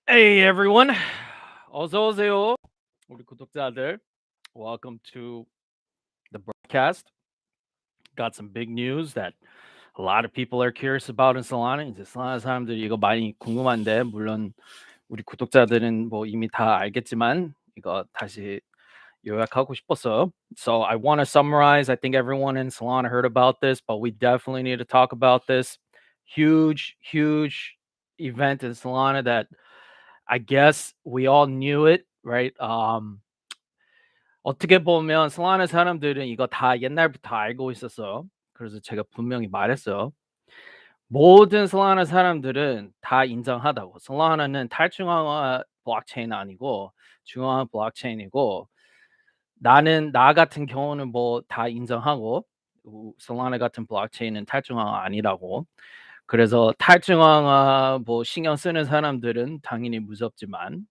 Hey everyone, 어서 오세요. 우리 구독자들. Welcome to the broadcast. Got some big news that a lot of people are curious about in Solana. 이제 Solana 사람들이 이거 많이 궁금한데 물론 우리 구독자들은 뭐 이미 다 알겠지만 이거 다시 요약하고 싶었어요. So I want to summarize. I think everyone in Solana heard about this, but we definitely need to talk about this huge event in Solana that I guess we all knew it, right? 어떻게 보면 솔라나 사람들은 이거 다 옛날부터 알고 있었어요. 그래서 제가 분명히 말했어요. 모든 솔라나 사람들은 다 인정하다고. 솔라나는 탈중앙화 블록체인 아니고 중앙화 블록체인이고 나 같은 경우는 뭐 다 인정하고 솔라나 같은 블록체인은 탈중앙화 아니라고. 그래서 탈중앙화 뭐 신경 쓰는 사람들은 당연히 무섭지만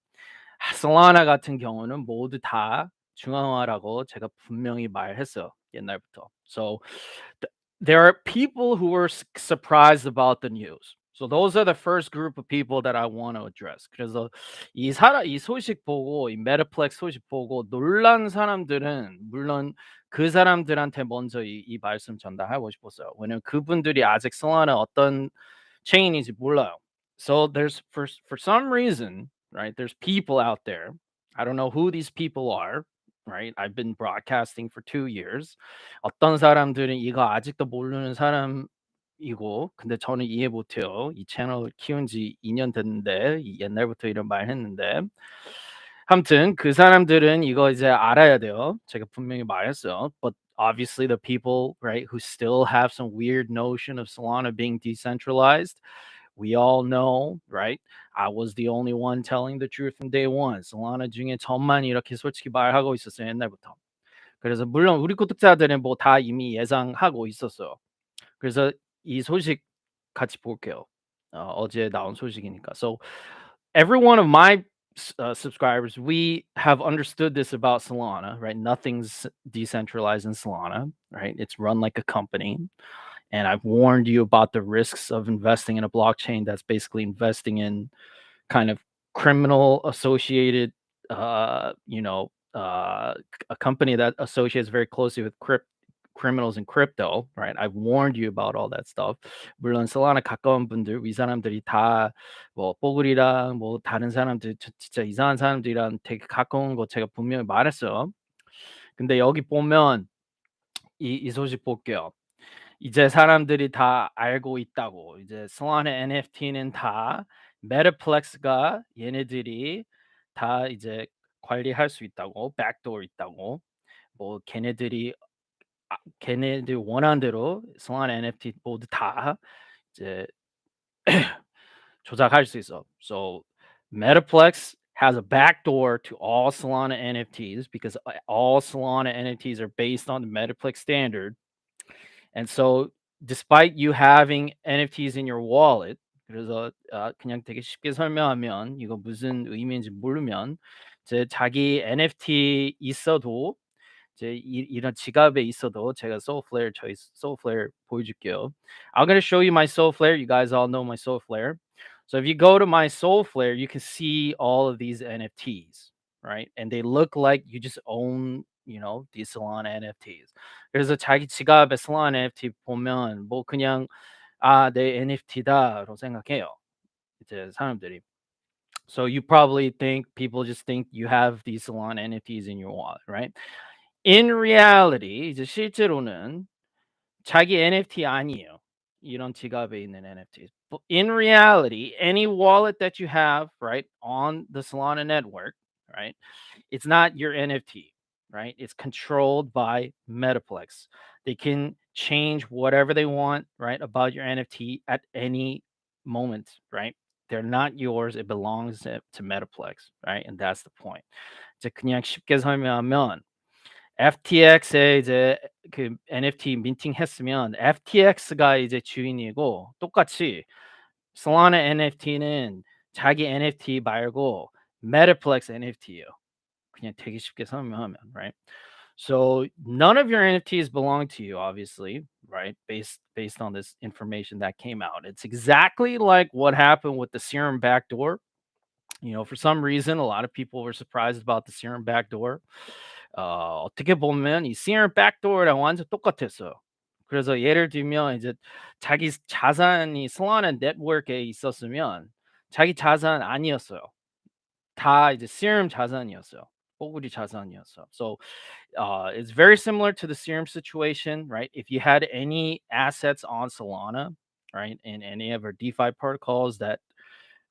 솔라나 같은 경우는 모두 다 중앙화라고 제가 분명히 말했어요, 옛날부터. So there are people who were surprised about the news. So those are the first group of people that I want to address. 그래서 이 소식 보고 이 메타플렉스 소식 보고 놀란 사람들은 물론 그 사람들한테 먼저 이 말씀 전달하고 싶었어요. 왜냐면 그분들이 아직 솔라나 어떤 체인인지 몰라요. So there's for some reason, right? There's people out there. I don't know who these people are, right? I've been broadcasting for 2 years. 어떤 사람들은 이거 아직도 모르는 사람이고, 근데 저는 이해 못해요. 이 채널 키운 지 2년 됐는데, 옛날부터 이런 말 했는데. 아무튼 그 사람들은 이거 이제 알아야 돼요. 제가 분명히 말했어요. But obviously the people, right, who still have some weird notion of Solana being decentralized, we all know, right? I was the only one telling the truth from day one. Solana 중에 저만 이렇게 솔직히 말하고 있었어요, 옛날부터. 그래서 물론 우리 구독자들은 뭐 다 이미 예상하고 있었어요. 그래서 이 소식 같이 볼게요. 어제 나온 소식이니까. So every one of my subscribers, we have understood this about Solana, right? Nothing's decentralized in Solana, right? It's run like a company. And I've warned you about the risks of investing in a blockchain that's basically investing in kind of criminal associated, a company that associates very closely with criminals in crypto, right? I've warned you about all that stuff. 물론 솔라나 가까운 분들, 이 사람들이 다 뭐 뽀글이랑 뭐 다른 사람들 진짜 이상한 사람들이랑 되게 가까운 거 제가 분명히 말했어요. 근데 여기 보면 이 소식 볼게요. 이제 사람들이 다 알고 있다고. 이제 솔라나 NFT는 다 메타플렉스가 얘네들이 다 이제 관리할 수 있다고, 백도어 있다고. 뭐 걔네들 원하는 대로 솔라나 NFT 모두 다 이제 조작할 수 있어. So Metaplex has a backdoor to all Solana NFTs because all Solana NFTs are based on the Metaplex standard. And so despite you having NFTs in your wallet, 그래서 그냥 되게 쉽게 설명하면 이거 무슨 의미인지 모르면 이제 자기 NFT 있어도 이제 이런 지갑에 있어도 제가 Soulflare 저희 Soulflare 보여줄게요. I'm gonna show you my Soulflare. You guys all know my Soulflare. So if you go to my Soulflare, you can see all of these NFTs, right? And they look like you just own, these Solana NFTs. 그래서 자기 지갑에 Solana NFT 보면 뭐 그냥 내 NFT다로 생각해요. 이제 사람들이. So you probably think people just think you have these Solana NFTs in your wallet, right? In reality 이제 실제로는 자기 NFT 아니에요. 이런 지갑에 있는 NFTs. But in reality, any wallet that you have, right, on the Solana network, right, it's not your NFT, right? It's controlled by Metaplex. They can change whatever they want, right, about your NFT at any moment, right? They're not yours. It belongs to Metaplex, right? And that's the point. 이제 그냥 쉽게 설명하면 FTX에 이제 그 NFT 민팅했으면 FTX가 이제 주인이고 똑같이 Solana NFT는 자기 NFT 말고 Metaplex NFT예요. 그냥 되게 쉽게 설명하면, right? So none of your NFTs belong to you, obviously, right? Based on this information that came out. It's exactly like what happened with the Serum backdoor. For some reason, a lot of people were surprised about the serum backdoor. 어떻게 보면 이 serum backdoor랑 완전 똑같았어요. 그래서 예를 들면 이제 자기 자산이 솔라나 네트워크에 있었으면 자기 자산 아니었어요. 다 이제 serum 자산이었어요. 뽀글이 자산이었어. So it's very similar to the serum situation, right? If you had any assets on Solana, right, and any of our DeFi protocols that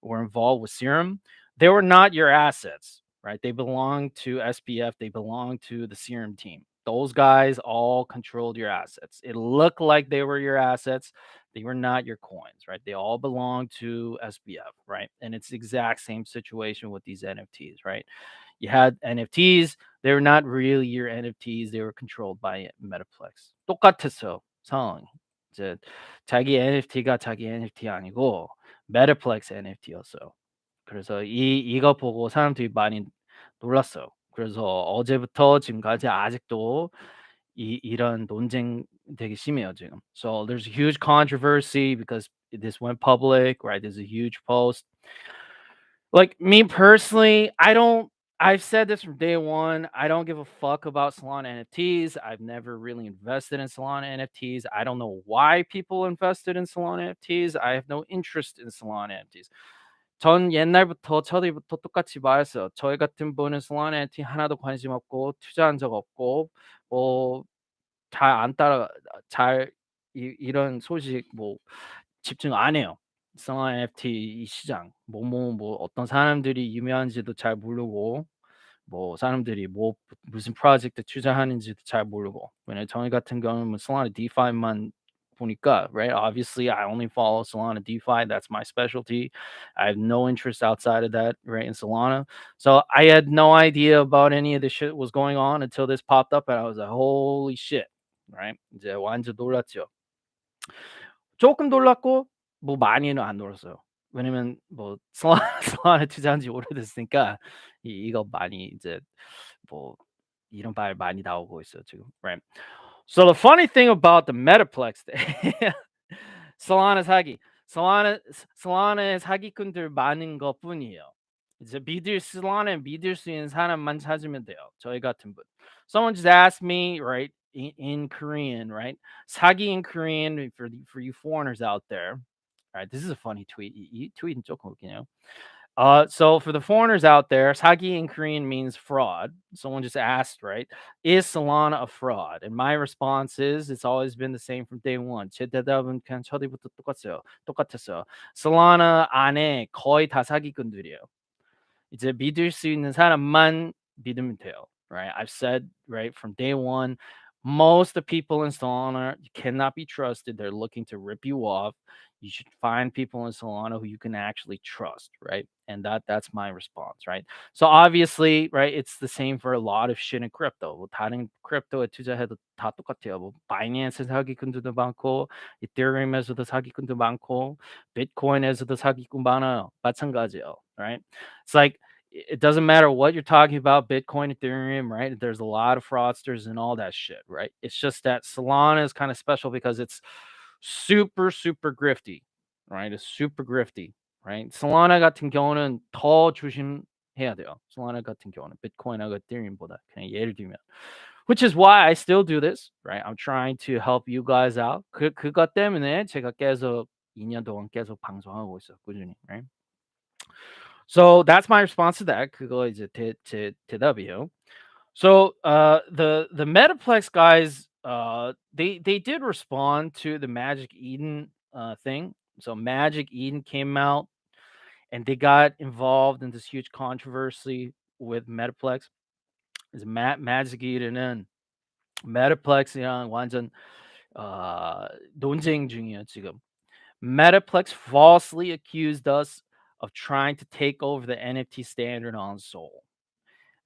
were involved with Serum, they were not your assets, right? They belong to SPF, they belong to the Serum team. Those guys all controlled your assets. It looked like they were your assets. They were not your coins, right? They all belong to SPF, right? And it's the exact same situation with these NFTs, right? You had NFTs, they were not really your NFTs. They were controlled by Metaplex. 똑같았어요, 상황이. 이제 자기 NFT가 자기 NFT 아니고 Metaplex NFT였어요. 그래서 이거 보고 사람들이 많이 놀랐어요. 그래서 어제부터 지금까지 아직도 이런 논쟁 되게 심해요, 지금. So there's a huge controversy because this went public, right? There's a huge post. Like me personally, I've said this from day one. I don't give a fuck about Solana NFTs. I've never really invested in Solana NFTs. I don't know why people invested in Solana NFTs. I have no interest in Solana NFTs. 전 옛날부터 처음부터 똑같이 말했어요. 저희 같은 분은 Solana NFT 하나도 관심 없고 투자한 적 없고 뭐 잘 안 따라 잘 이런 소식 뭐 집중 안 해요. Solana NFT 이 시장 뭐 어떤 사람들이 유명한지도 잘 모르고 뭐 사람들이 뭐 무슨 프로젝트 투자하는지도 잘 모르고 왜냐면 저희 같은 경우는 Solana DeFi만 보니까 right obviously I only follow Solana DeFi that's my specialty. I have no interest outside of that right in Solana. So I had no idea about any of the shit was going on until this popped up and I was like holy shit right 이제 완전 놀랐죠. 조금 놀랐고 뭐 많이는 안 놀랐어요. 왜냐면 뭐 솔라나 투자한 지 오래됐으니까 이거 많이 이제 뭐 이런 말 많이 나오고 있어요 지금. Right. So the funny thing about the Metaplex Solana 사기. 솔라나의 사기꾼들 많은 것뿐이에요. 이제 솔라나에 믿을 수 있는 사람만 찾으면 돼요. 저희 같은 분. Someone just asked me, right, in Korean, right? 사기 in Korean for you foreigners out there. All right, this is a funny tweet. 이 tweet은 조금 웃기네요. So for the foreigners out there, 사기 in Korean means fraud. Someone just asked, right? Is Solana a fraud? And my response is, it's always been the same from day one. 제 대답은 그냥 처음부터 똑같았어요. Solana 안에 거의 다 사기꾼들이에요. 이제 믿을 수 있는 사람만 믿으면 돼요. Right? I've said right from day one, most of the people in Solana cannot be trusted. They're looking to rip you off. You should find people in Solana who you can actually trust, right? And that's my response, right? So obviously, right, it's the same for a lot of shit in crypto. 뭐 다른 크립토에 투자해도 다 똑같아요. 뭐 바이낸스 사기꾼들도 많고, 이더리움에서도 사기꾼도 많고, 비트코인에서도 사기꾼 많아요. 마찬가지예요, right? It's like it doesn't matter what you're talking about, Bitcoin, Ethereum, right? There's a lot of fraudsters and all that shit, right? It's just that Solana is kind of special because it's super, super grifty, right? It's super grifty, right? Solana 같은 경우는 더 조심해야 돼요. Solana 같은 경우는 Bitcoin하고 Ethereum보다 그냥 예를 들면. Which is why I still do this, right? I'm trying to help you guys out. 그것 때문에 제가 계속 2년 동안 계속 방송하고 있어요. 꾸준히, right? So that's my response to that. 그거 이제 제 대답이에요. So the Metaplex guys they did respond to the Magic Eden thing. So Magic Eden came out and they got involved in this huge controversy with Metaplex. Is Magic Eden은 Metaplex이랑 완전 논쟁 중이에요 지금. Metaplex falsely accused us of trying to take over the NFT standard on Sol.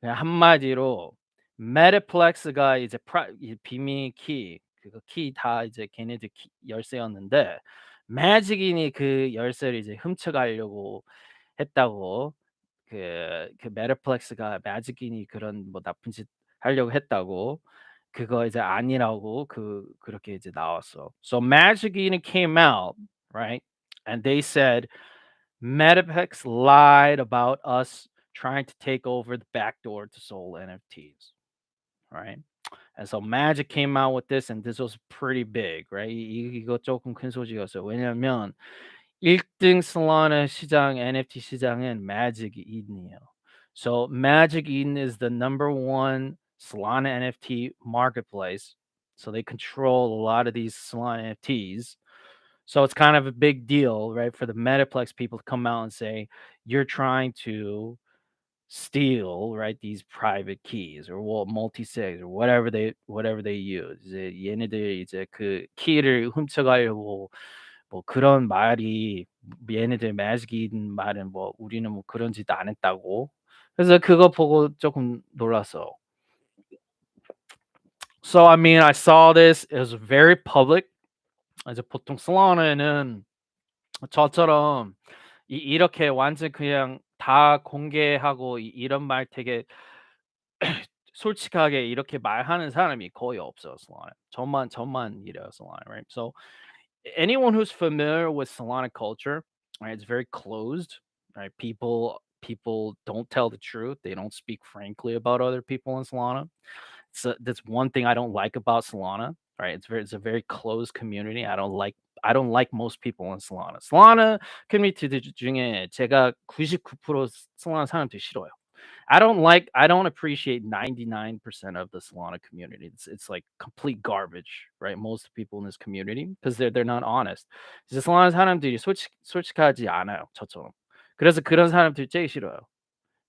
그냥 한마디로 Metaplex가 이제 이 비밀 키 그거 키 다 이제 걔네들 열쇠였는데 Magic인이 그 열쇠를 이제 훔쳐가려고 했다고 그 Metaplex가 Magic인이 그런 뭐 나쁜 짓 하려고 했다고 그거 이제 아니라고 그렇게 이제 나왔어. So Magic인이 came out, right? And they said Metaplex lied about us trying to take over the backdoor to Soul NFTs, right? And so Magic came out with this, and this was pretty big, right? 이거 조금 큰 소식이었어요. 왜냐하면 1등 Solana 시장, NFT 시장은 Magic Eden이에요. So Magic Eden is the number one Solana NFT marketplace. So they control a lot of these Solana NFTs. So it's kind of a big deal, right, for the Metaplex people to come out and say, you're trying to steal, right, these private keys or well, multi-sigs or whatever they use. 이제 얘네들 이제 그 키를 훔쳐가려고 뭐 그런 말이 얘네들 매직인 말은 뭐 우리는 뭐 그런 짓 안 했다고. 그래서 그거 보고 조금 놀랐어. So I mean, I saw this. It was very public. 이제 보통 Solana는 저처럼 이렇게 완전 그냥 다 공개하고 이런 말 되게 솔직하게 이렇게 말하는 사람이 거의 없어요, Solana. 저만 이래요, Solana, right? So anyone who's familiar with Solana culture, right, it's very closed, right? People don't tell the truth. They don't speak frankly about other people in Solana. So that's one thing I don't like about Solana, right? It's a very closed community. I don't like most people in Solana. Solana 커뮤니티들 중에 제가 99% Solana 사람들 싫어요. I don't appreciate 99% of the Solana community. It's like complete garbage, right? Most people in this community because they're not honest. 이제 Solana 사람들이 솔직하지 않아요, 저처럼. 그래서 그런 사람들 제일 싫어요.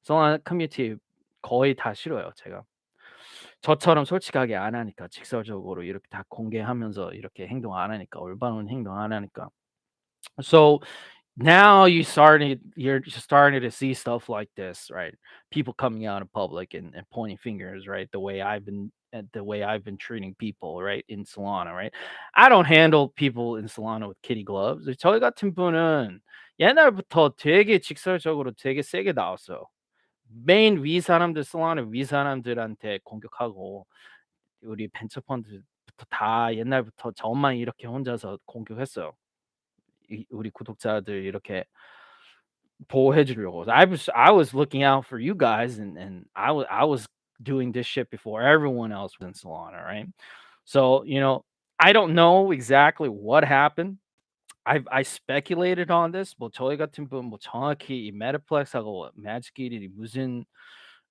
Solana 커뮤니티 거의 다 싫어요, 제가. 저처럼 솔직하게 안 하니까 직설적으로 이렇게 다 공개하면서 이렇게 행동 안 하니까 올바른 행동 안 하니까. So now you're just starting to see stuff like this, right? People coming out in public and pointing fingers, right? The way I've been treating people, right? In Solana, right? I don't handle people in Solana with kitty gloves. 저희 같은 분은 옛날부터 되게 직설적으로 되게 세게 나왔어요. 메인 위 사람들 Solana 위 사람들한테 공격하고 우리 벤처 펀드부터 다 옛날부터 저만 이렇게 혼자서 공격했어요. 우리 구독자들 이렇게 보호해 주려고. I was looking out for you guys and I was doing this shit before everyone else was in Solana, right? So, I don't know exactly what happened. I speculated on this. 뭐 저희 같은 분 뭐 정확히 이 메타플렉스하고 매직끼리 무슨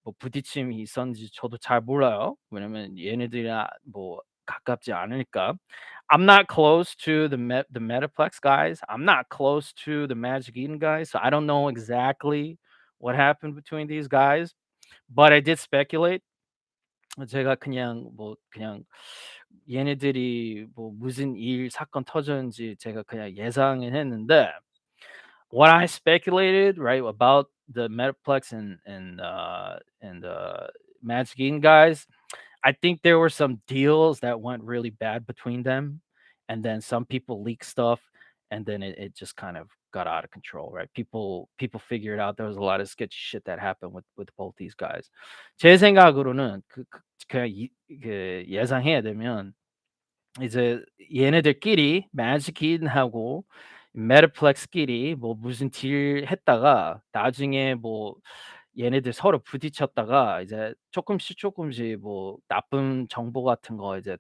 뭐 부딪힘이 있었는지 저도 잘 몰라요. 왜냐면 얘네들이랑 뭐 가깝지 않으니까. I'm not close to the Metaplex guys. I'm not close to the Magic Eden guys, so I don't know exactly what happened between these guys. But I did speculate. 제가 그냥 얘네들이 뭐 무슨 사건 터졌는지 제가 그냥 예상은 했는데 what I speculated, right, about the Metaplex and Magic Eden guys, I think there were some deals that went really bad between them, and then some people leaked stuff, and then it just kind of got out of control, right? People figured out there was a lot of sketchy shit that happened with both these guys. 제 생각으로는 그냥 그 예상해야 되면 이제 얘네들끼리 매직킨하고 메타플렉스끼리 뭐 무슨 딜 했다가 나중에 뭐 얘네들 서로 부딪혔다가 이제 조금씩 뭐 나쁜 정보 같은 거 이제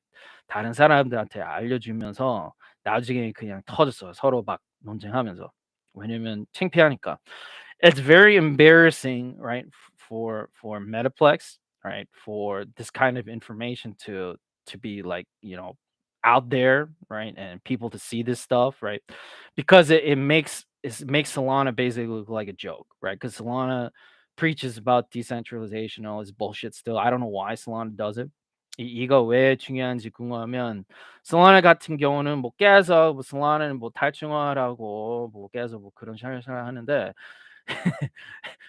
다른 사람들한테 알려주면서 나중에 그냥 터졌어요. 서로 막 논쟁하면서. 왜냐면 창피하니까. It's very embarrassing, right, for Metaplex, right, for this kind of information to be like, out there, right, and people to see this stuff, right, because it makes Solana basically look like a joke, right? Because Solana preaches about decentralization, all this bullshit. Still, I don't know why Solana does it. 이거 왜 중요한지 궁금하면 Solana 같은 경우는 뭐 계속 뭐 Solana는 뭐 탈중화라고 뭐 계속 뭐 그런 샤라샤라 하는데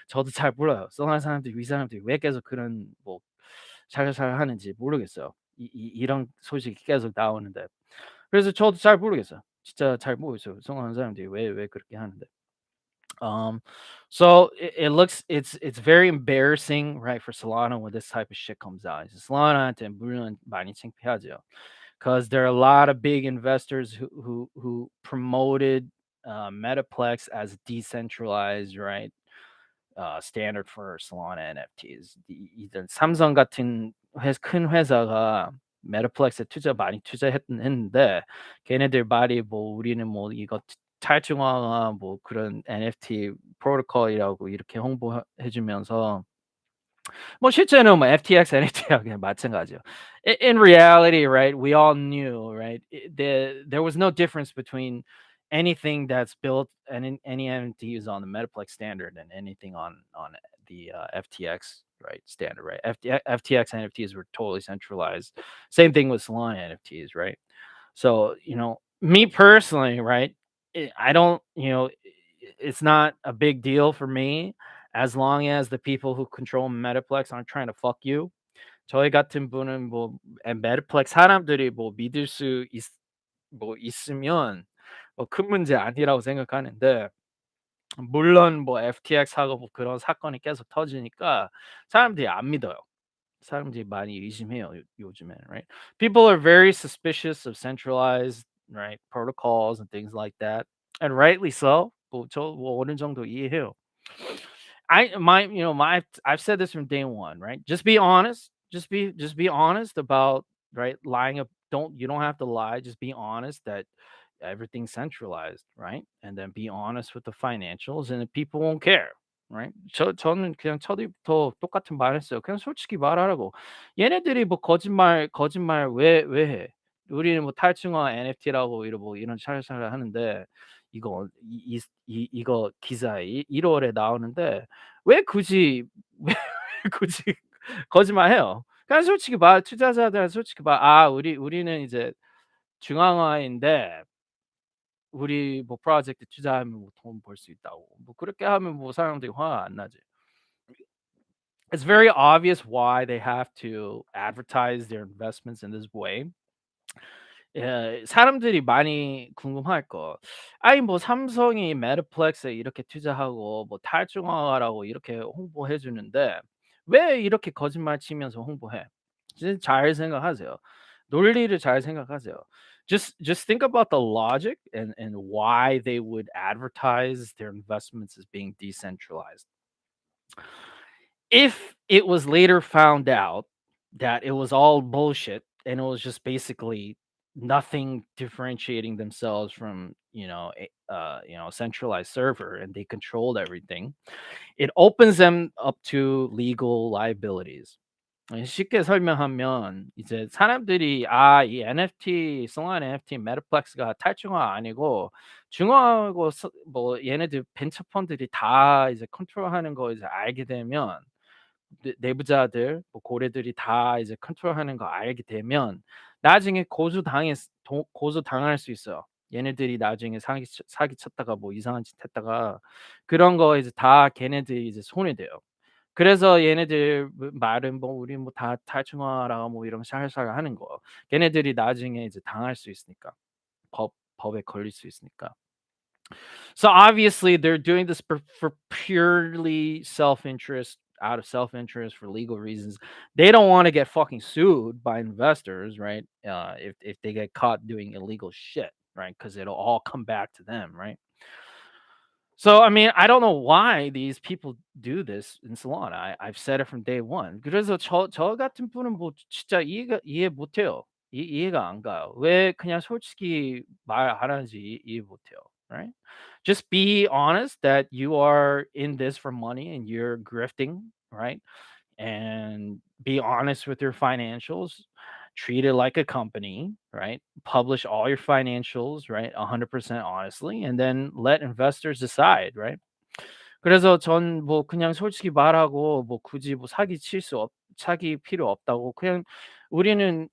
저도 잘 몰라요. Solana 사람들이 위 사람들이 왜 계속 그런 뭐 샤라샤라 하는지 모르겠어요. 이런 소식이 계속 나오는데. 그래서 저도 잘 모르겠어요. 진짜 잘 모르겠어요. Solana 사람들이 왜 그렇게 하는데. Um, so it's very embarrassing, right, for Solana when this type of shit comes out. Solana한테 물론 많이 창피하죠. Because there are a lot of big investors who promoted Metaplex as decentralized, right? Standard for Solana NFTs. 이런 삼성 같은 큰 회사가 메타플렉스에 많이 투자했는데 걔네들 말이 뭐 우리는 뭐 이거 탈중앙화 뭐 그런 NFT 프로토콜이라고 이렇게 홍보해 주면서 뭐 실제는 뭐 FTX, NFT랑 그냥 마찬가지예요. In reality, right, we all knew, right, there was no difference between anything that's built and any NFTs on the Metaplex standard and anything on the FTX right standard, right? FTX NFTs were totally centralized. Same thing with Solana NFTs, right? So me personally, right? I don't, it's not a big deal for me as long as the people who control Metaplex aren't trying to fuck you. 저희 같은 분은 뭐 Metaplex 사람들이 뭐 믿을 수 뭐 있으면 뭐 큰 문제 아니라고 생각하는데 물론 뭐 FTX하고 뭐 그런 사건이 계속 터지니까 사람들이 안 믿어요. 사람들이 많이 의심해요 요즘에는, right? People are very suspicious of centralized, right, protocols and things like that, and rightly so. 뭐 어느 정도 이해해요. I've said this from day one, right? Just be honest. Just be honest about, right, lying up. You don't have to lie. Just be honest that everything's centralized, right? And then be honest with the financials, and the people won't care, right? 저는 그냥 처음부터 똑같은 말했어요. 그냥 솔직히 말하라고. 얘네들이 뭐 거짓말 왜 해? 우리는 뭐 탈중앙 NFT라고 이런 샤라샤라 하는데 이거 기사 1월에 나오는데 왜 굳이 왜 굳이 거짓말해요? 그냥 솔직히 투자자들은 솔직히 우리는 이제 중앙화인데 우리 뭐 프로젝트 투자하면 뭐 돈 벌 수 있다고. 뭐 그렇게 하면 뭐 사람들이 화 안 나지. It's very obvious why they have to advertise their investments in this way. 예. 사람들이 많이 궁금할 거. 아니 뭐 삼성이 메타플렉스에 이렇게 투자하고 뭐 탈중앙화라고 이렇게 홍보해 주는데 왜 이렇게 거짓말 치면서 홍보해? 진짜 잘 생각하세요. 논리를 잘 생각하세요. Just think about the logic and why they would advertise their investments as being decentralized. If it was later found out that it was all bullshit and it was just basically nothing differentiating themselves from centralized server and they controlled everything, it opens them up to legal liabilities. 쉽게 설명하면 이제 사람들이 이 NFT, 송환 NFT 메타플렉스가 탈중화 아니고 중화하고 뭐 얘네들 벤처 펀드들이 다 이제 컨트롤하는 거 이제 알게 되면 내부자들 뭐 고래들이 다 이제 컨트롤하는 거 알게 되면 나중에 고소당할 수 있어요. 얘네들이 나중에 사기쳤다가 뭐 이상한 짓 했다가 그런 거 이제 다 걔네들이 이제 손이 돼요. 그래서 얘네들 말은 뭐 "우리 뭐 다 탈중화라." 뭐 이런 샤랄샤랄 하는 거. 걔네들이 나중에 이제 당할 수 있으니까. 법에 걸릴 수 있으니까. So obviously they're doing this for purely self-interest, out of self-interest for legal reasons. They don't want to get fucking sued by investors, right? If they get caught doing illegal shit, right? Because it'll all come back to them, right? So I mean, I don't know why these people do this in Solana. I've said it from day one. 그래서 저 같은 분은 뭐 진짜 이해 못해요. 이해가 안 가요. 왜 그냥 솔직히 말 안 하는지 이해 못해요. Right? Just be honest that you are in this for money and you're grifting, right? And be honest with your financials. Treat it like a company, right? Publish all your financials, right? 100% honestly, and then let investors decide, right? 그래서 전 뭐 그냥 솔직히 말하고 뭐 굳이 뭐 사기 필요 없다고 그냥 우리는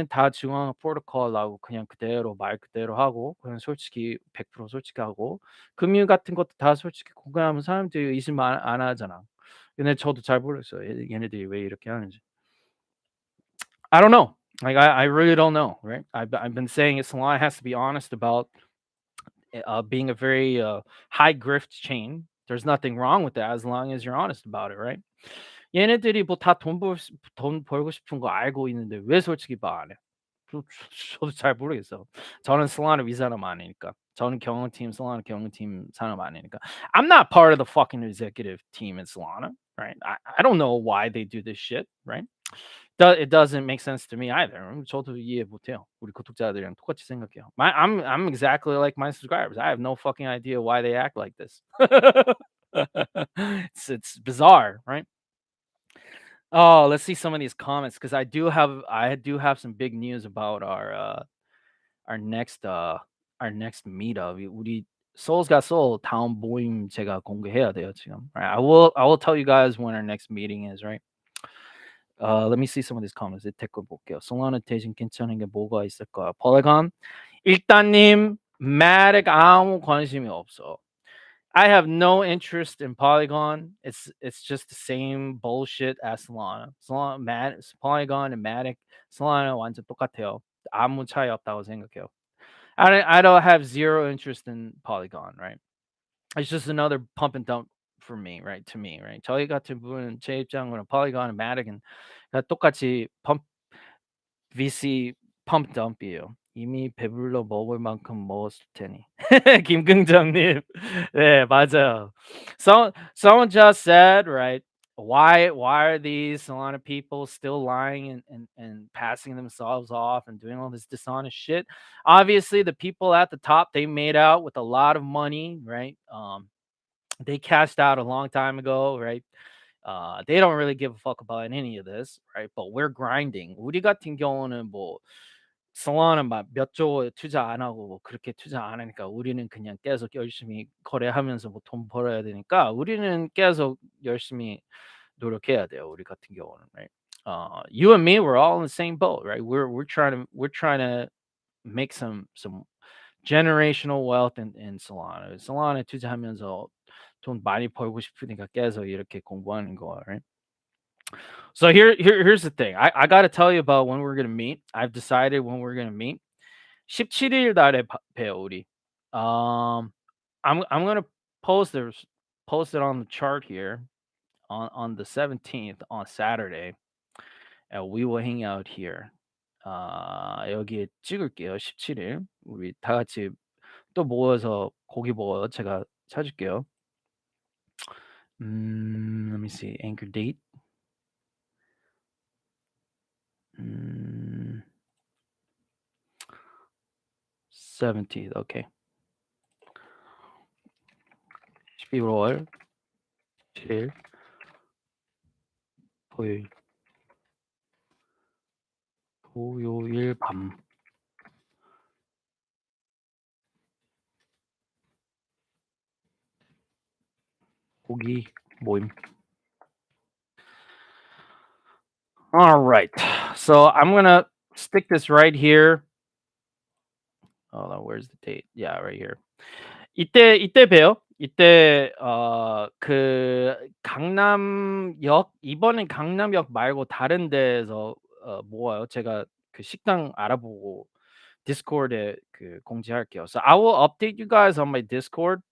다 중앙 프로토콜하고 그냥 그대로 말 그대로 하고 그냥 솔직히 100% 솔직하고 금융 같은 것도 다 솔직히 공개하면 사람들이 의심 안 하잖아. 근데 저도 잘 모르겠어요. 얘네들이 왜 이렇게 하는지. I don't know. Like I really don't know, right? I've been saying it. Solana has to be honest about being a very high grift chain. There's nothing wrong with that as long as you're honest about it, right? 얘네들이 뭐 다 돈 벌고 싶은 거 알고 있는데 왜 솔직히 말 안 해? 저도 잘 모르겠어. 저는 솔라나 위 사람 아니니까. 저는 경영팀, Solana 경영팀 사람 아니니까. I'm not part of the fucking executive team in Solana, right? I don't know why they do this shit, right? It doesn't make sense to me either. 저도 이해 못해요. 우리 구독자들이랑 똑같이 생각해요. I'm exactly like my subscribers. I have no fucking idea why they act like this. It's bizarre, right? Oh, let's see some of these comments because I do have some big news about our next our next meetup. 우리 Soul's got Soul 다음 모임 제가 공개해야 돼요 지금. Right? I will tell you guys when our next meeting is, right? Let me see some of these comments. 댓글 볼게요. Solana 대신 괜찮은 게 뭐가 있을까요? Polygon 일단님 Matic 아무 관심이 없어. I have no interest in Polygon. It's just the same bullshit as Solana. Polygon and Matic, Solana 완전 똑같아요. 아무 차이 없다고 생각해요. I don't have zero interest in Polygon, right? It's just another pump and dump for me, right? To me, right? 저희 같은 분은 제 입장으로는 Polygon and Matic은 똑같이 VC 펌프 덤프예요. 이미 배불러 먹을 만큼 먹었을 테니. 김긍정님. 네, 맞아요. Someone just said, right? Why are these Solana people still lying and passing themselves off and doing all this dishonest shit? Obviously, the people at the top they made out with a lot of money, right? They cashed out a long time ago, right? They don't really give a fuck about any of this, right? But we're grinding. 우리 같은 경우는 뭐 Solana 막 몇 조 투자 안 하고 뭐 그렇게 투자 안 하니까 우리는 그냥 계속 열심히 거래하면서 뭐 돈 벌어야 되니까 우리는 계속 열심히 노력해야 돼요. 우리 같은 경우는, right? You and me, we're all in the same boat, right? We're trying to make some generational wealth in Solana. Solana 투자하면서 돈 많이 벌고 싶으니까 계속 이렇게 공부하는 거, right? So here's the thing. I got to tell you about when we're gonna meet. I've decided when we're gonna meet. 17일 달에 봬요 우리. I'm gonna post this post it on the chart here on the 17th on Saturday, and we will hang out here. 여기에 찍을게요. 17일 우리 다 같이 또 모여서 고기 먹어요. 제가 사줄게요. Let me see anchor date. 17th. Okay. 11월 7일 토요일 밤. 고기 모임. All right. So I'm gonna stick this right here. Hold on, where's the date? Yeah, right here. 이때 봬요. 이때 그 강남역 이번엔 강남역 말고 다른 데에서 모아요. 제가 그 식당 알아보고 디스코드에 그 공지할게요. So I will update you guys on my Discord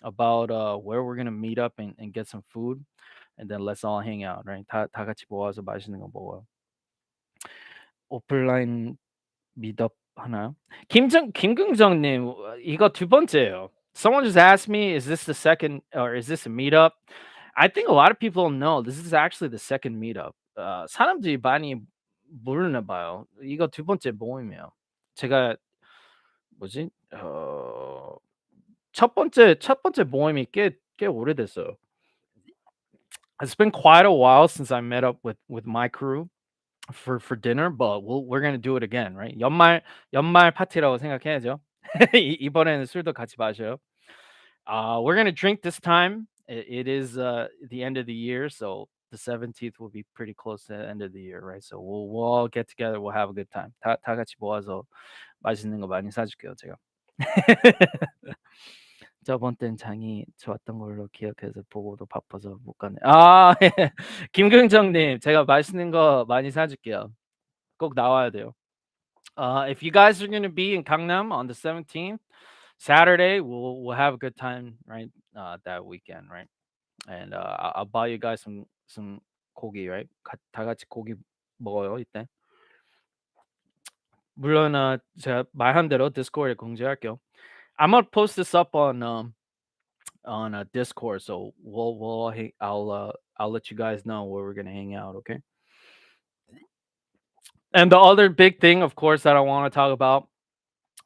about where we're gonna meet up and get some food, and then let's all hang out, right? 다 같이 모아서 맛있는 거 먹어요. 오프라인 미트업 하나요? 김긍정님 이거 두 번째예요. Someone just asked me, is this the second or is this a meetup? I think a lot of people don't know this is actually the second meetup. 사람들이 많이 모르나 봐요. 이거 두 번째 모임이에요. 제가 뭐지? 첫 번째 모임이 꽤 오래됐어요. It's been quite a while since I met up with my crew for dinner, but we're gonna do it again, right? 연말 파티라고 생각해야죠. 이번에는 술도 같이 마셔요. We're gonna drink this time. It is the end of the year, so the 17th will be pretty close to the end of the year, right? So we'll all get together. We'll have a good time. 다 같이 모아서 맛있는 거 많이 사줄게요, 제가. 저번 땐 장이 좋았던 걸로 기억해서 보고도 바빠서 못 갔네. 예. 김긍정님, 제가 맛있는 거 많이 사줄게요. 꼭 나와야 돼요. If you guys are gonna be in Gangnam on the 17th, Saturday, we'll have a good time, right? That weekend, right? And I'll buy you guys some 고기, right? 다 같이 고기 먹어요 이때. 물론 제가 말한 대로 디스코드에 공지할게요. I'm gonna post this up on a Discord, so I'll let you guys know where we're gonna hang out, okay? And the other big thing, of course, that I want to talk about,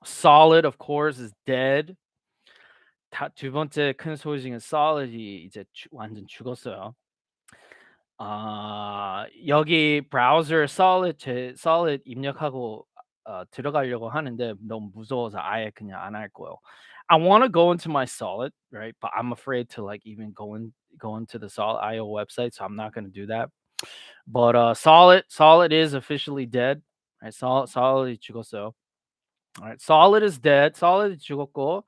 Solid, of course, is dead. 두 번째 큰 소식은 Solid이 이제 완전 죽었어요. 여기 브라우저 Solid 입력하고 들어가려고 하는데 너무 무서워서 아예 그냥 안 할 거예요. I want to go into my Solid, right? But I'm afraid to like even go into the Solid IO website, so I'm not going to do that. But Solid is officially dead. Right? Solid이 죽었어요. All right, Solid is dead. Solid이 죽었고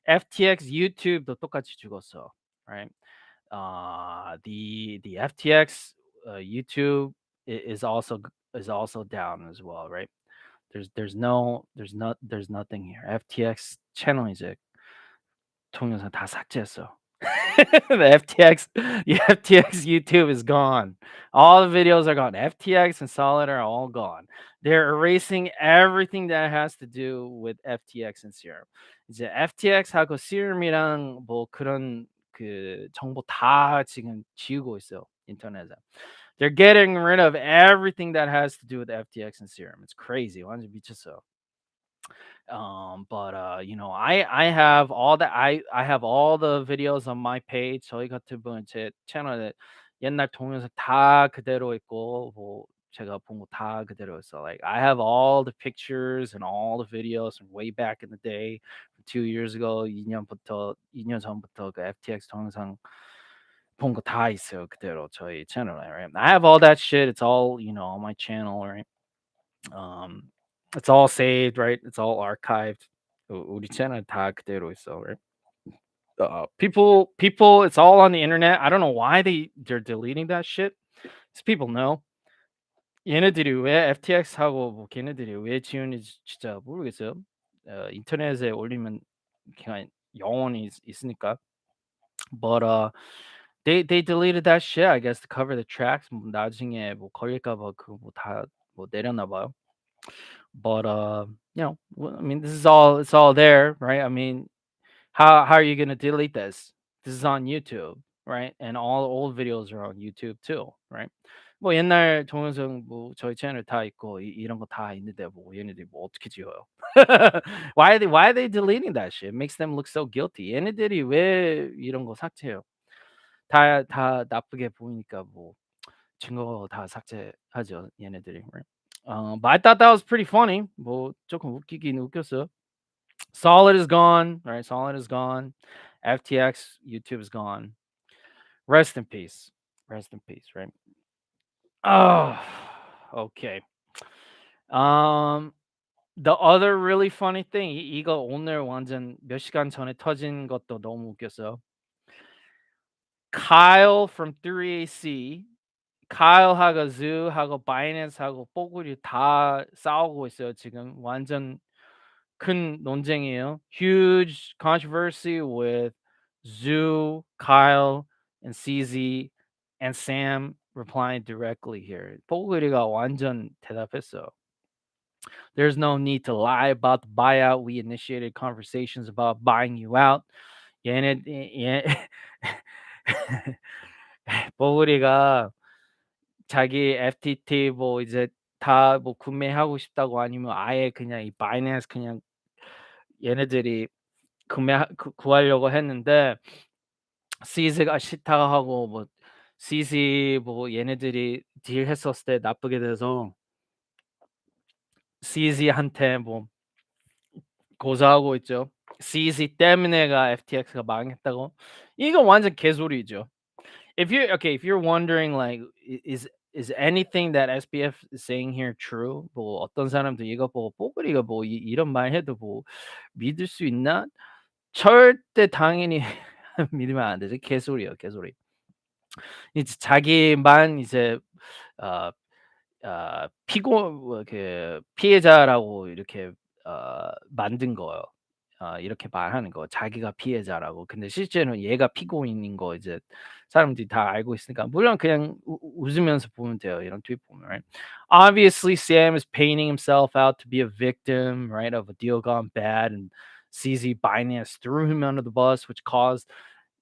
FTX YouTube도 똑같이 죽었어. Right? The FTX YouTube is also down as well, right? There's nothing here. FTX 채널 이제 동영상 다 삭제했어. the FTX YouTube is gone. All the videos are gone. FTX and Solid are all gone. They're erasing everything that has to do with FTX and Serum. 이제 FTX하고 Serum이랑 뭐 그런 그 정보 다 지금 지우고 있어요 인터넷에. They're getting rid of everything that has to do with FTX and Serum. It's crazy. 완전 미쳤어. But I have all the I have all the videos on my page. 저희 같은 분은 제 채널에 옛날 동영상 다 그대로 있고 뭐 제가 본 거 다 그대로 있어. Like I have all the pictures and all the videos from way back in the day, 2 years ago, 2년 전부터 그 FTX 동영상 본 거 다 있어요 그대로 저희 채널에. Right? I have all that shit. It's all on my channel, right? Um, it's all saved, right? It's all archived. 우리 채널 다 그대로 있어, right? People, it's all on the internet. I don't know why they're deleting that shit. These people know. 얘네들이 왜 FTX하고 뭐 걔네들이 왜 지우는지 진짜 모르겠어요. 인터넷에 올리면 그냥 영원히 있으니까. But they deleted that shit, I guess, to cover the tracks. 뭐 나중에 뭐 걸릴까 봐 그거 뭐 다 뭐 내렸나 봐요. But I mean, it's all there, right? I mean, how are you gonna delete this? This is on YouTube, right? And all old videos are on YouTube too, right? 뭐 옛날 동영상 뭐 저희 채널 다 있고 이런 거 다 있는데 뭐 얘네들이 뭐 어떻게 지워요? why are they deleting that shit? It makes them look so guilty. 얘네들이 왜 이런 거 삭제해요? 다 나쁘게 보이니까 뭐 증거 다 삭제하죠 얘네들이. Right? But I thought that was pretty funny. 뭐 조금 웃기긴 웃겼어요. Solid is gone. Right? Solid is gone. FTX YouTube is gone. Rest in peace. Rest in peace. Right? Oh, okay. Um, the other really funny thing 이거 오늘 완전 몇 시간 전에 터진 것도 너무 웃겼어요. Kyle from 3AC, Kyle하고 Zoo하고 바이낸스하고 뽀글이 다 싸우고 있어요 지금. 완전 큰 논쟁이에요. Huge controversy with Zoo, Kyle, and CZ, and Sam replying directly here. 뽀글이가 완전 대답했어요. There's no need to lie about the buyout. We initiated conversations about buying you out. 얘네 뽀글이가 자기 FTT 뭐 이제 다 뭐 구매하고 싶다고 아니면 아예 그냥 이 바이낸스 그냥 얘네들이 구하려고 했는데 CZ가 싫다고 하고 뭐 CZ 뭐 얘네들이 딜했었을 때 나쁘게 돼서 CZ한테 뭐 고소하고 있죠. CZ 때문에가 FTX가 망했다고. 이거 완전 개소리죠. If you're wondering like is anything that SBF is saying here true? 뭐 어떤 사람들 이거 보고 뽀글이가 뭐 이런 말 해도 뭐 믿을 수 있나? 절대 당연히 믿으면 안 되지. 개소리예요, 개소리. 이제 자기만 이제 어 그 피해자라고 이렇게 만든 거예요. 이렇게 말하는 거. 자기가 피해자라고. 근데 실제로는 얘가 피고인인 거 이제 사람들이 다 알고 있으니까 물론 그냥 웃으면서 보면 돼요. 이런 트윗 보면. Right? Obviously, Sam is painting himself out to be a victim, right, of a deal gone bad, and CZ Binance threw him under the bus, which caused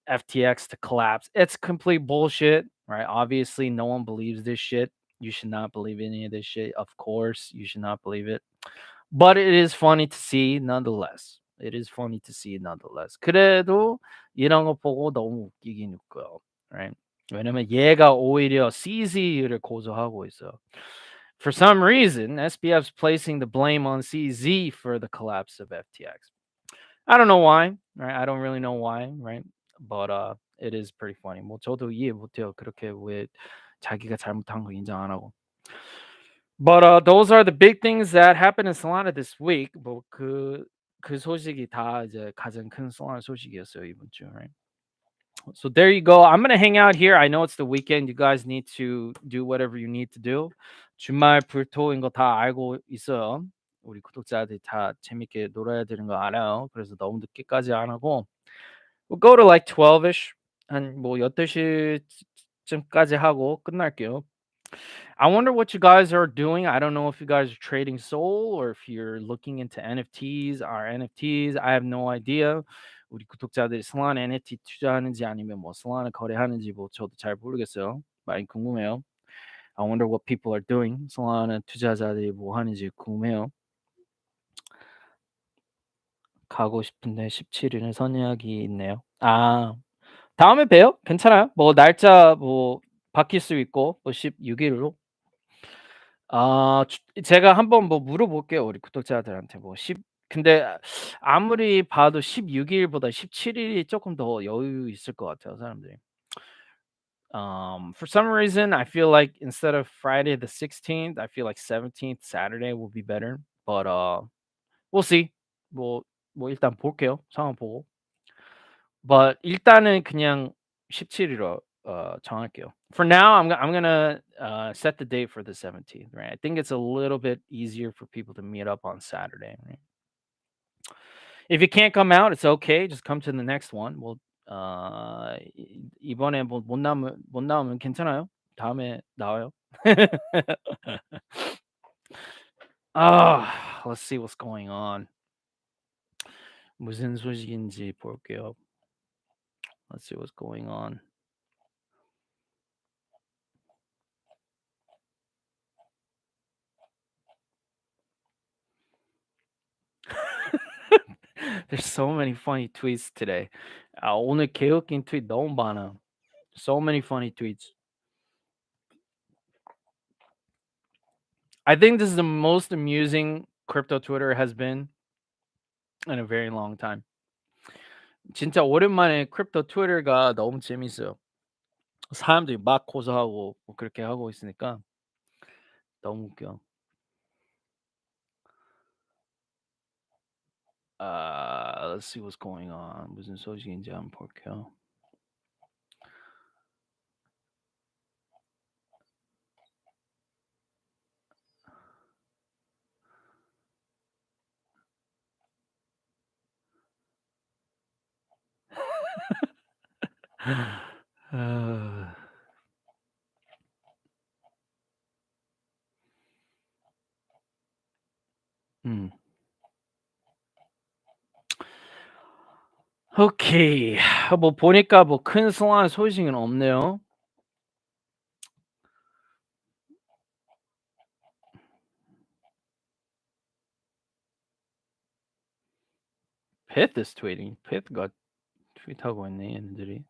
FTX to collapse. It's complete bullshit, right? Obviously, no one believes this shit. You should not believe any of this shit. Of course, you should not believe it. But it is funny to see nonetheless. It is funny to see nonetheless. 그래도 이런 거 보고 너무 웃기긴 웃고요. Right? 왜냐면 얘가 오히려 CZ를 고소하고 있어요. For some reason, SBF's placing the blame on CZ for the collapse of FTX. I don't know why, right? I don't really know why, right? But it is pretty funny. 뭐 저도 이해 못해요. 그렇게 왜 자기가 잘못한 거 인정 안 하고. But those are the big things that happened in Solana this week. 뭐그 소식이 다 이제 가장 큰 Solana 소식이었어요 이번 주, right? So there you go. I'm gonna hang out here. I know it's the weekend. You guys need to do whatever you need to do. 주말 불토인 거 다 알고 있어요. 우리 구독자들이 다 재밌게 놀아야 되는 거 알아요. 그래서 너무 늦게까지 안 하고 we'll go to like 12ish 한뭐 8시쯤까지 하고 끝날게요. I wonder what you guys are doing. I don't know if you guys are trading Soul or if you're looking into NFTs or NFTs. I have no idea. 우리 구독자들이 솔라나 NFT 투자하는지 아니면 뭐 솔라나 거래하는지 뭐 저도 잘 모르겠어요. 많이 궁금해요. I wonder what people are doing. 솔라나 투자자들이 뭐 하는지 궁금해요. 가고 싶은데 17일은 선약이 있네요. 아, 다음에 봬요. 괜찮아요. 뭐 날짜 뭐 바뀔 수 있고 뭐 16일로. 아, 제가 한번 뭐 물어볼게요. 우리 구독자들한테 뭐 근데 아무리 봐도 16일보다 17일이 조금 더 여유 있을 것 같아요, 사람들이. For some reason, I feel like instead of Friday the 16th, I feel like 17th Saturday will be better. But we'll see. 뭐, 뭐 일단 볼게요. 상황 보고. But 일단은 그냥 17일로 정할게요. For now, I'm gonna set the date for the 17th. Right. I think it's a little bit easier for people to meet up on Saturday. Right? If you can't come out, it's okay. Just come to the next one. Well, 이번에 뭐 못 나오면 괜찮아요. 다음에 나와요. Let's see what's going on. 무슨 소식인지 볼게요. Let's see what's going on. There's so many funny tweets today. 오늘 개웃긴 트윗 너무 많아. So many funny tweets. I think this is the most amusing crypto Twitter has been in a very long time. 진짜 오랜만에 크립토 트위터가 너무 재밌어요. 사람들이 막 고소하고 뭐 그렇게 하고 있으니까 너무 웃겨. Let's see what's going on. 무슨 소식인지 한번 볼게요. 오케이. 뭐 보니까 뭐 큰 소환 소식은 없네요. Pith is tweeting. Pith가 트윗하고 있네 얘네들이.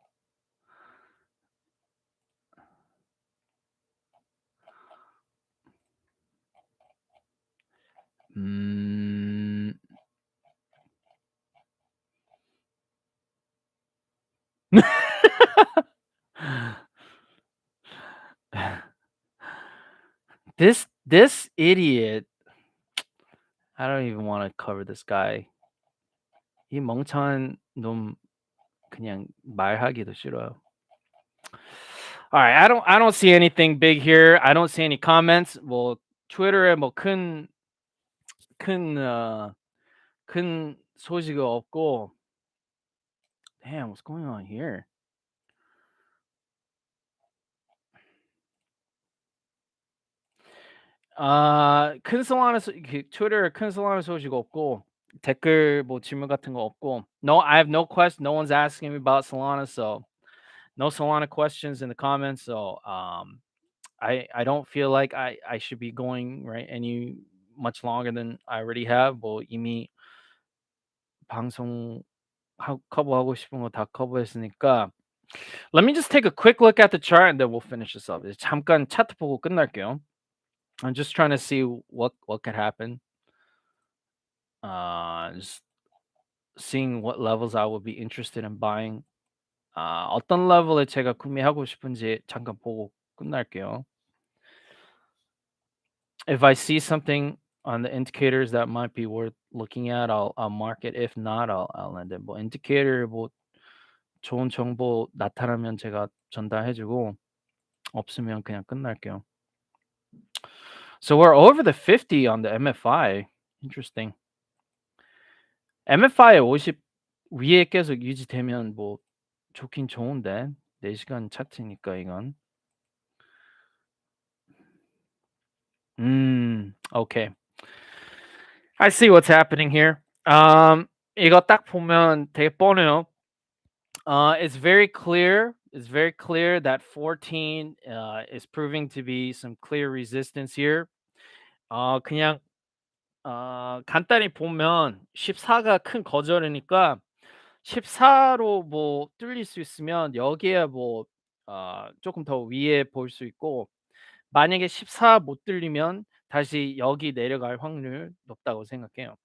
this idiot. I don't even want to cover this guy. 이 멍청한 놈 그냥 말하기도 싫어요. All right, I don't see anything big here. I don't see any comments. 뭐 트위터에 뭐 큰 소식이 없고. Damn, what's going on here? 큰 솔라나 트위터에 큰 솔라나 소식 없고 댓글 뭐 질문 같은 거 없고. No, I have no question. No one's asking me about Solana, so no Solana questions in the comments. So I don't feel like I should be going right any much longer than I already have. 뭐 이미 방송 커버하고 싶은 거 다 커버했으니까. Let me just take a quick look at the chart and then we'll finish this up. 잠깐 차트 보고 끝날게요. I'm just trying to see what could happen. Just seeing what levels I would be interested in buying. 어떤 레벨에 제가 구매하고 싶은지 잠깐 보고 끝날게요. If I see something on the indicators that might be worth looking at, I'll mark it. If not, I'll end it. 뭐 indicator 뭐 좋은 정보 나타나면 제가 전달해주고 없으면 그냥 끝날게요. So we're over the 50 on the MFI. Interesting. MFI 50 위에 계속 유지되면 뭐 좋긴 좋은데 4시간 차트니까 이건. Okay. I see what's happening here. 이거 딱 보면 되게 뻔해요. It's very clear. It's very clear that 14 is proving to be some clear resistance here. 그냥 간단히 보면 14가 큰 거절이니까 14로 뭐 뚫릴 수 있으면 여기에 뭐 조금 더 위에 볼 수 있고 만약에 14 못 뚫리면 다시 여기 내려갈 확률 높다고 생각해요.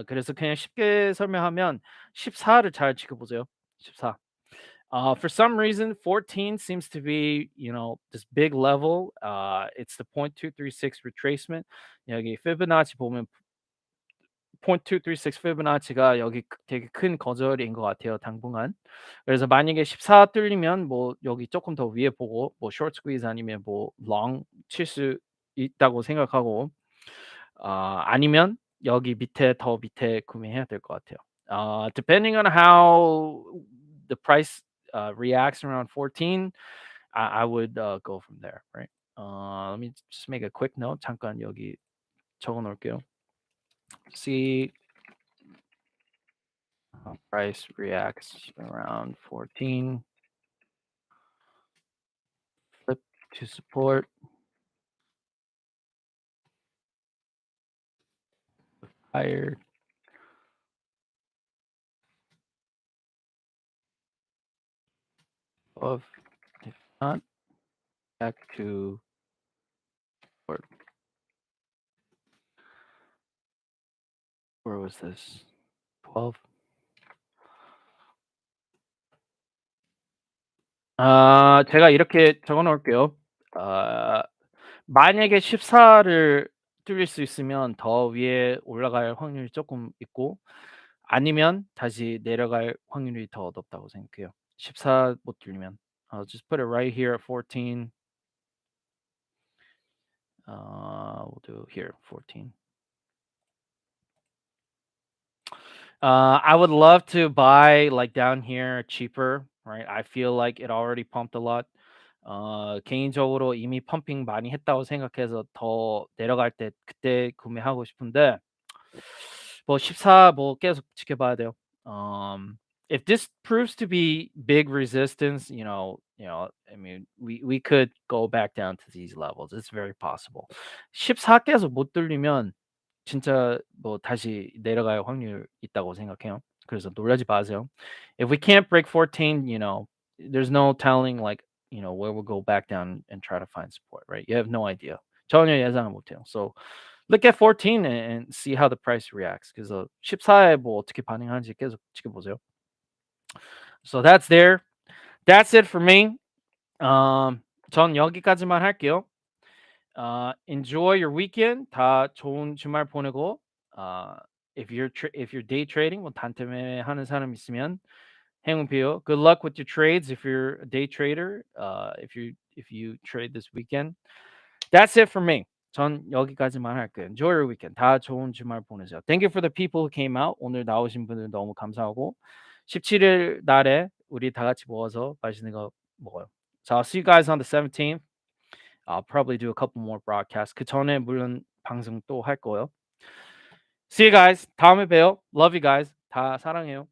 그래서 그냥 쉽게 설명하면 14를 잘 지켜보세요. 14. For some reason, 14 seems to be, this big level. It's the 0.236 retracement. 여기 피보나치 보면 0.236 피보나치가 여기 되게 큰 거절인 것 같아요, 당분간. 그래서 만약에 14 뚫리면 뭐 여기 조금 더 위에 보고 뭐 short squeeze 아니면 뭐 long 칠 수 있다고 생각하고 아니면 여기 더 밑에 구매해야 될 것 같아요. Depending on how the price reacts around 14, I would go from there, right? Let me just make a quick note. 잠깐 여기 적어 놓을게요. See how price reacts around 14. Flip to support. Higher. Above. If not, back to support. Where was this? 12. 제가 이렇게 적어 놓을게요. 만약에 14를 뚫릴 수 있으면 더 위에 올라갈 확률이 조금 있고 아니면 다시 내려갈 확률이 더 높다고 생각해요. 14 못 뚫리면. I'll just put it right here at 14. We'll do here 14. I would love to buy like down here cheaper, right? I feel like it already pumped a lot. 개인적으로 이미 펌핑 많이 했다고 생각해서 더 내려갈 때 그때 구매하고 싶은데 뭐 14 뭐 계속 지켜봐야 돼요. If this proves to be big resistance, I mean, we could go back down to these levels. It's very possible. 14 계속 못 뚫리면 진짜 뭐 다시 내려갈 확률 있다고 생각해요. 그래서 놀라지 마세요. If we can't break 14, there's no telling like, where we'll go back down and try to find support, right? You have no idea. 전혀 예상을 못해요. So look at 14 and see how the price reacts. 그래서 14에 뭐 어떻게 반응하는지 계속 지켜보세요. So that's there. That's it for me. 전 여기까지만 할게요. Enjoy your weekend. 다 좋은 주말 보내고 if you're day trading 뭐 단타매 하는 사람 있으면 행운 비요. Good luck with your trades if you're a day trader. If you trade this weekend. That's it for me. 전 여기까지만 할게요. Enjoy your weekend. 다 좋은 주말 보내세요. Thank you for the people who came out. 오늘 나오신 분들 너무 감사하고 17일 날에 우리 다 같이 모아서 맛있는 거 먹어요. So I'll see you guys on the 17th. I'll probably do a couple more broadcasts. 그 전에 물론 방송 또 할 거예요. See you guys. 다음에 봬요. Love you guys. 다 사랑해요.